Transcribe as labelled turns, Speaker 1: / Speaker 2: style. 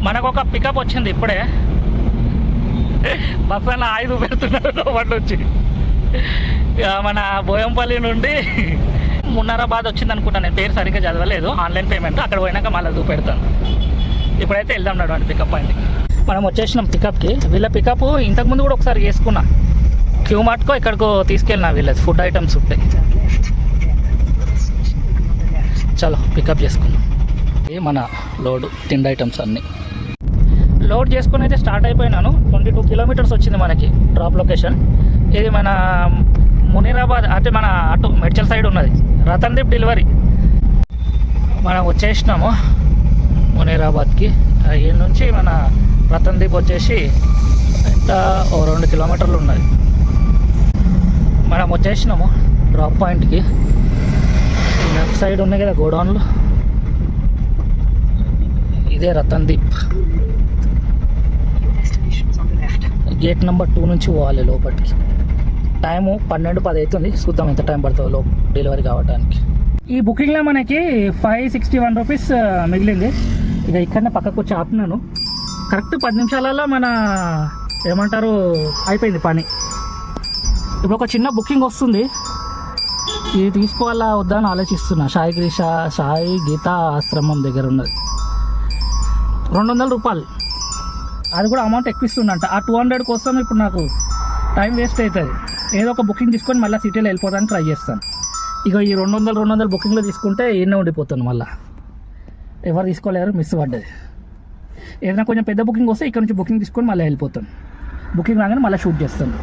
Speaker 1: మనకు ఒక పికప్ వచ్చింది ఇప్పుడే. బస్ అన్న ఆయుధ పెడుతున్నారు లోపల వచ్చి. మన బోయంపల్లి నుండి మున్నారాబాద్ వచ్చింది అనుకుంటా, నేను పేరు సరిగ్గా చదవలేదు. ఆన్లైన్ పేమెంట్ అక్కడ పోయినాక మళ్ళీ చూపెడతాను. ఇప్పుడైతే వెళ్దాం నడవండి పికప్ పాయింట్. మనం వచ్చేసినాం పికప్కి. వీళ్ళ పికప్ ఇంతకుముందు కూడా ఒకసారి చేసుకున్నా. క్యూ మార్ట్కో ఇక్కడికో తీసుకెళ్ళినా వీళ్ళది ఫుడ్ ఐటమ్స్ ఉంటాయి. చలో పికప్ చేసుకున్నాం. ఇది మన లోడు తిండి ఐటమ్స్ అన్నీ లోడ్ చేసుకుని అయితే స్టార్ట్ అయిపోయినాను. 22 కిలోమీటర్స్ వచ్చింది మనకి డ్రాప్ లొకేషన్. ఇది మన మునీరాబాద్ అంటే మన అటు మెడ్చల్ సైడ్ ఉన్నది రతన్దీప్ డెలివరీ. మనం వచ్చేసినాము మునీరాబాద్కి. ఈ నుంచి మన రతన్దీప్ వచ్చేసి ఓ 2 కిలోమీటర్లు ఉన్నది. మనం వచ్చేసినాము డ్రాప్ పాయింట్కి. లెఫ్ట్ సైడ్ ఉన్నాయి కదా గోడౌన్లు, ఇదే రతన్దీప్. గేట్ నెంబర్ 2 నుంచి పోవాలి లోపలికి. టైము 12:10 అవుతుంది. చూద్దాం ఎంత టైం పడుతుందో డెలివరీ కావడానికి. ఈ బుకింగ్లో మనకి 561 రూపీస్ మిగిలింది. ఇక ఇక్కడనే పక్కకు వచ్చి ఆపుతున్నాను. కరెక్ట్ 10 నిమిషాలలో మన ఏమంటారు అయిపోయింది పని. ఇప్పుడు ఒక చిన్న బుకింగ్ వస్తుంది, ఇది తీసుకోవాలా వద్దా అని ఆలోచిస్తున్నా. సాయి గీతా ఆశ్రమం దగ్గర ఉన్నది 200 రూపాయలు. అది కూడా అమౌంట్ ఎక్కువ ఇస్తుందంట. ఆ 200 కోసం ఇప్పుడు నాకు టైం వేస్ట్ అవుతుంది. ఏదో ఒక బుకింగ్ తీసుకొని మళ్ళీ సిటీలో వెళ్ళిపోవడానికి ట్రై చేస్తాను. ఇక ఈ 200 బుకింగ్లో తీసుకుంటే ఈయనే ఉండిపోతాను. మళ్ళీ ఎవరు తీసుకోలేరు, మిస్ పడ్డది. ఏదైనా కొంచెం పెద్ద బుకింగ్ వస్తే ఇక్కడ నుంచి బుకింగ్ తీసుకొని మళ్ళీ వెళ్ళిపోతాను. బుకింగ్ రాగానే మళ్ళీ షూట్ చేస్తాను.